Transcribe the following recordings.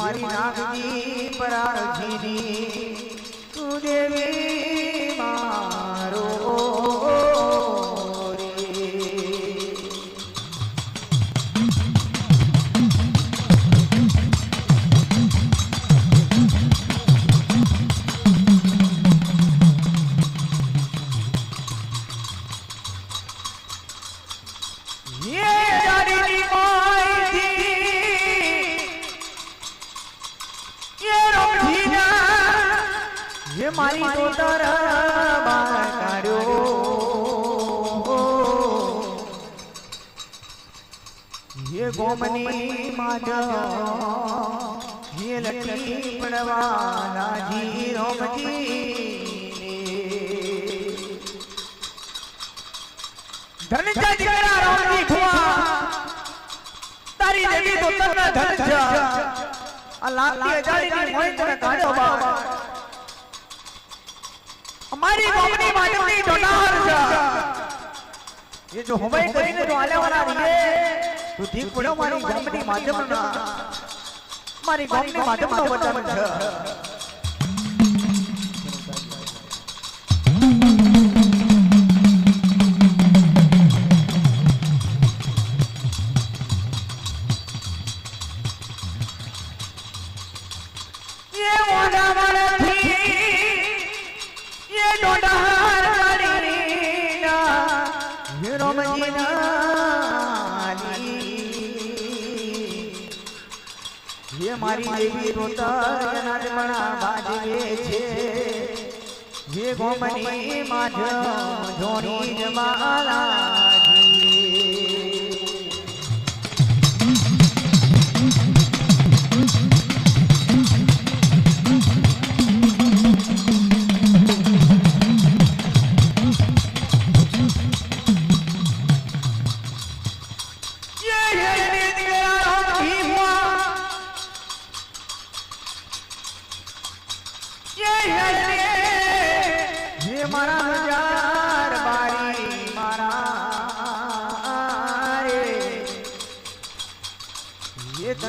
મારી નાગજી પરાજીની તું દેવી મારો મારી તો તરબાર કાઢ્યો ये गोमनी माजा ये लकी पड़वाला जी रोमजी धनजा दिकरा रोमजी ठुआ तारी देवी तो तन धनजा अल्लाह की अजाड़ी ने मोहि तने काढ्यो बा हमारी गोमनी माजमनी डोनार जा ये जो हमें કરીને जो आले वाला रही तो ठीक पड़ो मारी गोमनी माध्यमना मारी गोमनी माध्यमनो वचन છે ये मोડા મારથી ये ડોડાર કરીના ये રોમજીના ये मारी देवी रोतर जनार्दना बाजवे छे ये गोमनी माध जोड़ी जमाला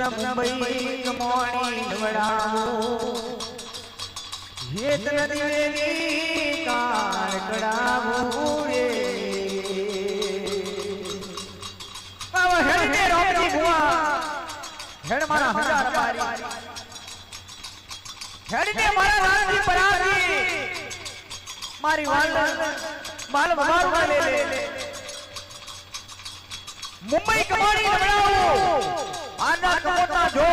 मुंबई कमोणी ढवड़ावो ये तनदेवी कार कड़ावो रे अब हेड में रोमजी हुआ हेड मारा हजार बारी हेड में मारा राजी पराजी मारी वाल बाल बाल वाले ले मुंबई कमोणी ढवड़ावो आना कमोटा जो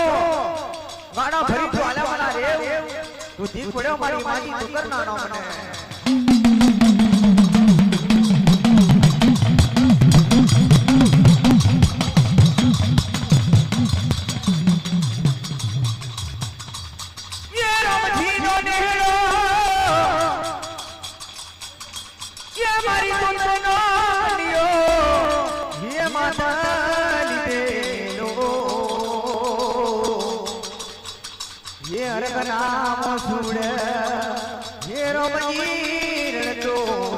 गाना भरी जो आला वाला रे तू ठीक पड़ो मारी माजी तो करना ना मने ये रामजी नो नेहरो ये मारी तो नो लियो ये माता ये अरगनाम सुड़ ये रोमजी रड़तो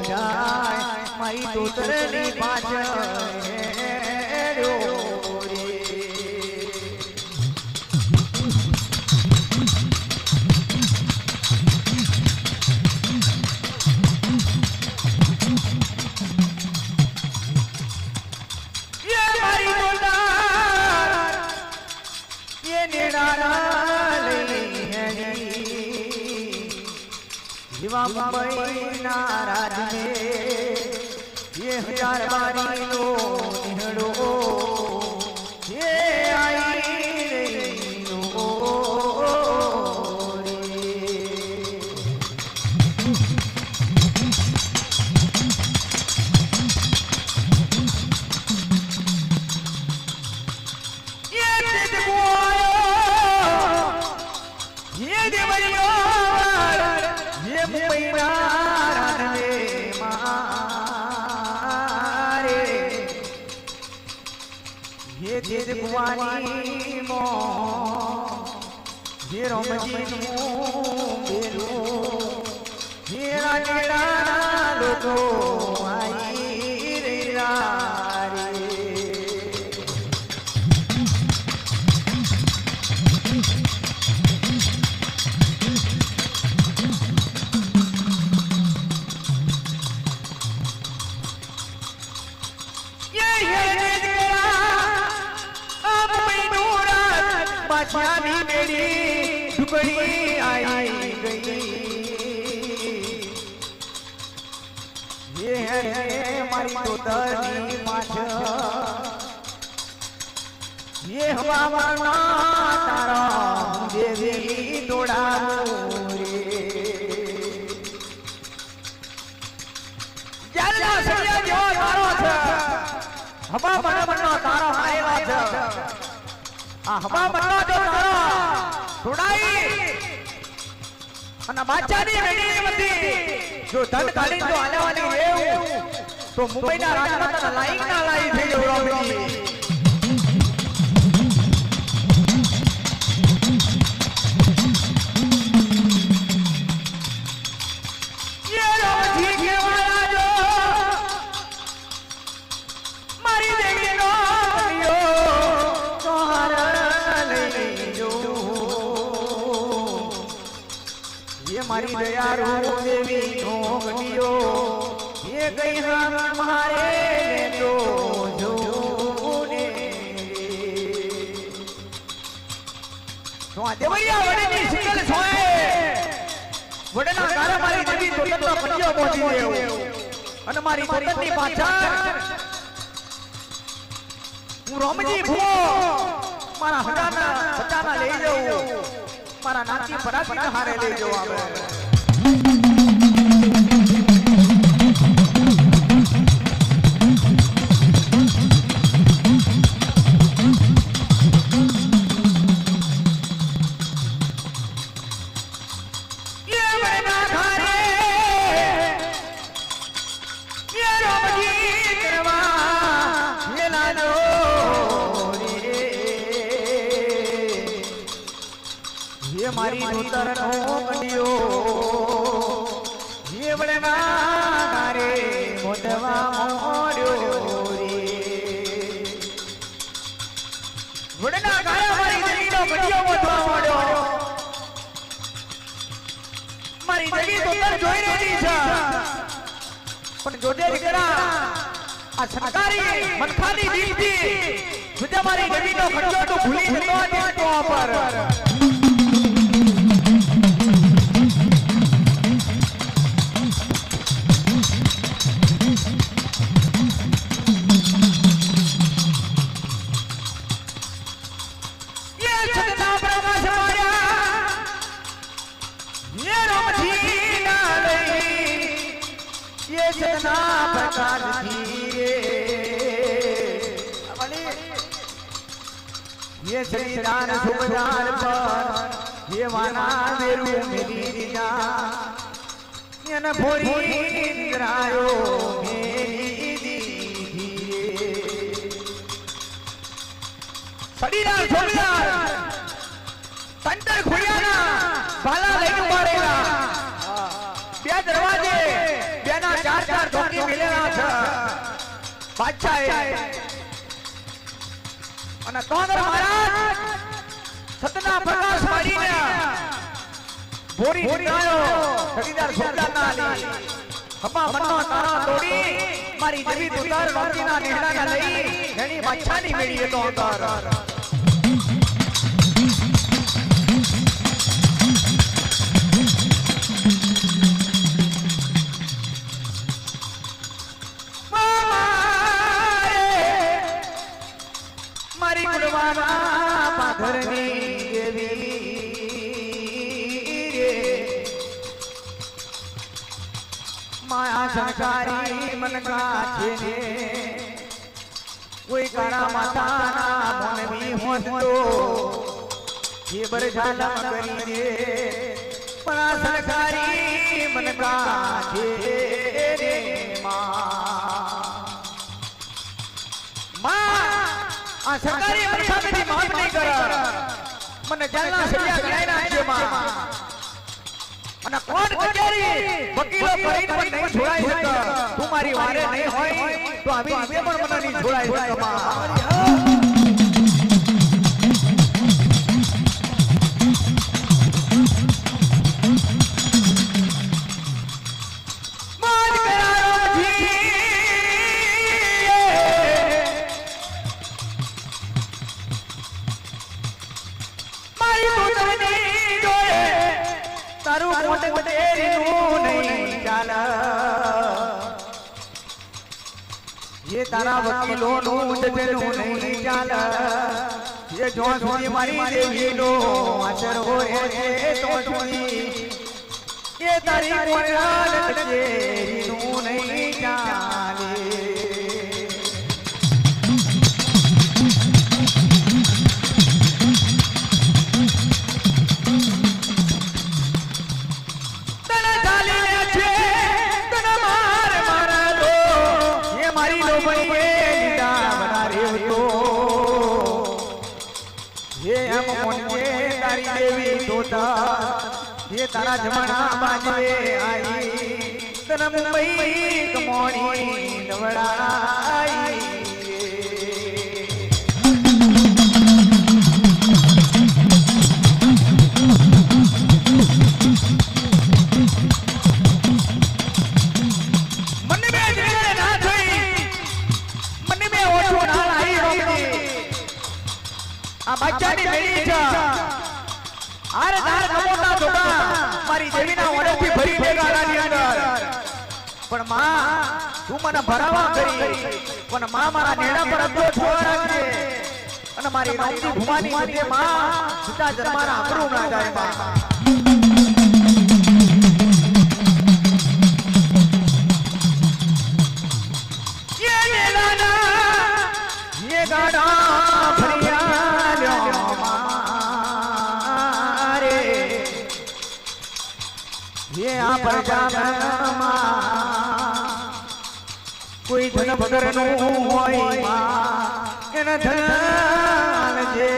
जाय माई तोतरनी पाछ ये मारी तोतार ये निराला जीवा मुंबई नाराज में ये हजार बारी लो निहड़ो ये आई रही लो ये देवरियो ये मुंबई नाराज में मारे ये तेज कुवारी मो ये रोमजी नु बेरो ये राजेड़ा लोगो आई रे रे पाछियानी मेरी टुकड़ी आई गई ये है हमारी तोतरनी पाछा ये हवा तारा मुझे भी तोड़ा रे जल्ला सरिया जो तारो છે હવા મનનો તારો આયવા છે આ હવા મનનો જો તારો તોડાઈ અને બાચાની વેડી હતી જો ધન કાઢી જો આલેવાની રેવ તો મુંબઈના રાજમાતાના લાઈક ના લાઈ થઈ ગયો રોમજી मारी दयारू देवी ढोंगटियो ये गई हम हमारे तो जोने तो आ देवैया वडे ની સિંગલ સોએ વડના ગારા મારી દેવી તોતરનો પંજો પહોંચી ગયો અને મારી તોતરની પાછળ હું રોમજી ભૂવો મારા હડાના સટાના લઈ જાઉં મારા નાચી પરાતી હારે લઈ જાવ આવે मारी नूतर नो कडियो ये बड़े नारे मोदवा मोड्यो रे वडना गाया मारी देवी नो कडियो मोदवा मोड्यो मारी देवी तोतर જોઈ રહી છે પણ જોજે દીકરા આ સરકારી મનખાની દીકરી સુજે મારી દેવી નો ખર્ચો તો ભૂલી જતો ને તો પર ये श्रीदान सुबदान पर ये वाना मेरू मेरी दिया ये न भोरी इंद्रायो मेरी दीजिए सड़ीदार सुबदार संतर खुड़ियाना बाला लेके मारेगा બે દરવાજે બેના ચાર ચાર ધોકી મિલેલા છે બાદશાહે અને તોંદર મહારાજ સતના પ્રકાશ પાડીને ભોરી ગાયો સતીદાર સુલતાનના આલી હપા મનનો તારા તોડી મારી દેવી તોતર રોમજીના નેહડાના લઈ ઘણી બાદશાહની મેળીએ તો અંતર पाधरनी देवी रे माया संसारी मन का छे कोई करा माता ना मन भी हो तो ये बर झाला करी रे परा संसारी मन का छे रे मां आ सरकारी प्रसादी माफ नहीं करा મને જાલના સરિયા ગણાઈ નાખજો માં અને કોણ કચેરી વકીલો કરીને પણ નહીં છોડાઈ શકે તું મારી વારે નહીં હોય તો આવી બે પણ મને નહીં છોડાઈ શકે માં ये तारा वकीलो नो जजनो नहीं चाल ये जो सुनी मारी देवी नो आचर हो रे तो सुनी ये तारी कोयाल तेरी नो नहीं चाले ये तारा जमाना बाजे आई तन मुंबई कमोनी नवड़ाई मन में जेने ना थई मन में ओछो ना आई रोकनी आ बच्चा ની બેડી છે आरे तार कमोटा जोगा मारी देवीना ओरेથી ભરી ભેગાડાની અંદર પણ માં તું મને ભરાવા કરી પણ માં મારા નેડા પર અબજો છોડ રાખજે અને મારી રામજી ભૂમાની મધ્ય માં સીતા જન્મારા અમરું ના જાય માં ये નેડાના ये ગાડા ભરિયા લ્યો ये आ पर जामा कोई धन भगर नो होय मा एन धन जे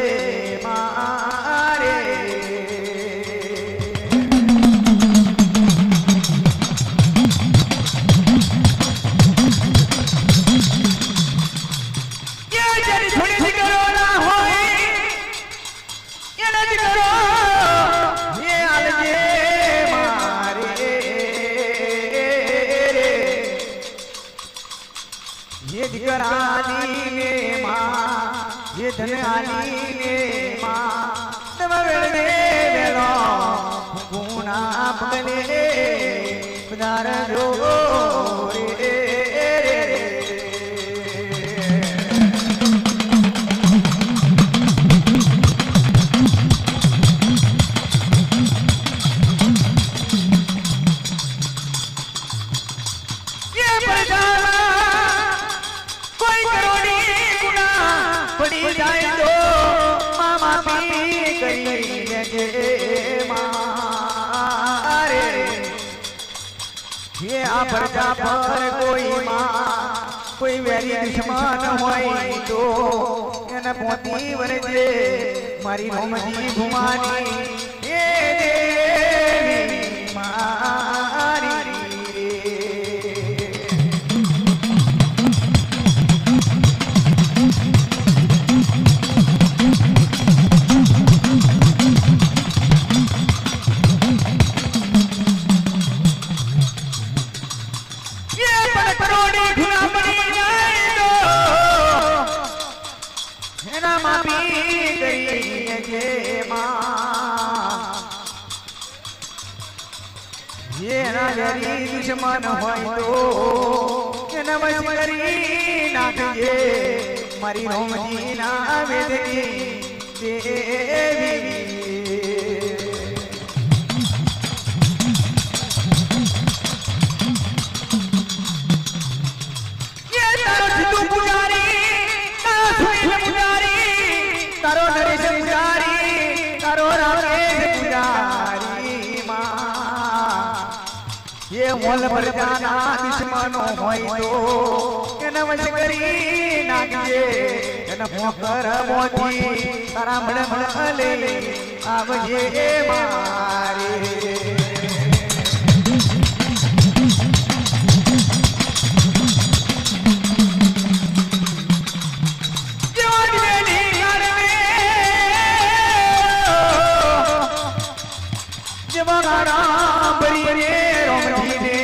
मारे ये जरी थोड़ी सी करो ना होय ये न करो ये आलजे ये दिगरानी ने मां ये धनानी ने मां तम वेले वेलो गुना पगले पदार जो रे ये परजाना पड़ी जाए तो मामा पी करी जे मारे ये आ प्रजा पर कोई मां कोई वेरी दुश्मन होई तो एन पोती वरजे मारी रोमजी घुमानी ये देवी मारी ये ना वेरी दुश्मन होय तो एन वश करी नाखजे मारी रोमजी ना वेदगी देवी ये तारो सिद्धू पुजारी तारो सुनील पुजारी तारो नरेश पुजारी तारो रामेश पुजारी ये मोल पर जाना दुश्मनो होय तो एन वश करी नाखजे एन मोकर मोती तारा मळ मळ ले आवजे मारे जवाना बड़ी रे रोमजी ने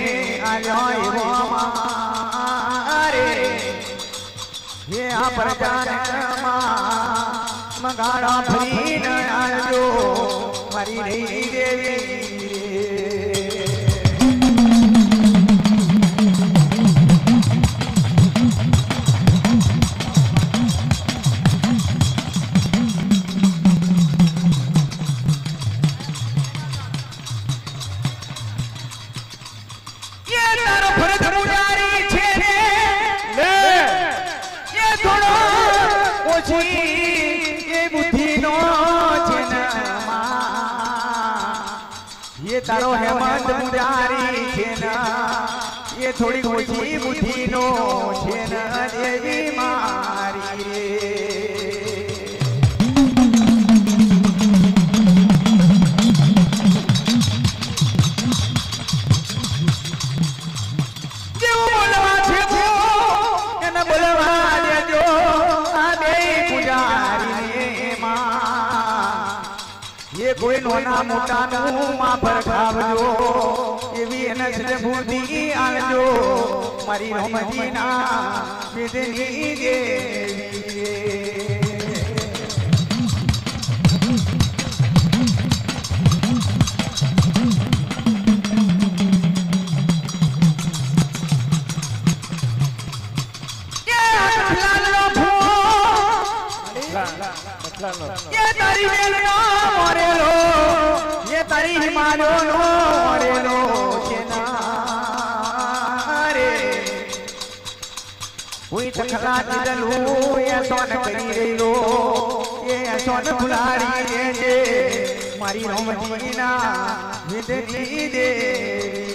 आलोय वो मारे ये आ पर जाना मंगाड़ा भरी न आजो मारी रही देवी તારો હેમંત મુરારી છે ને એ થોડી ઓછી બુદ્ધિનો છે ને દેવી મારી રે કોઈ નોના મોટાનું માં ભરખાવજો એવી એને બુદ્ધિ આલજો મારી રમજીના વિધની દેવી ये तारी मेलो मोरेलो ये तारी हिमालो नो मोरेलो चेना रे कोई तखला दिलू ये सोन करी रेलो ये सोन फुलारी रे मारी रोमजीना विदनी देवी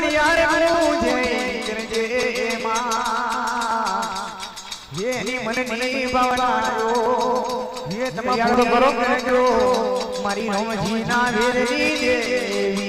यार मुझे करजे मां ये नी मन नी भावनायो ये तमाम करो करजो मारी रोमजी ना वेरनी देवी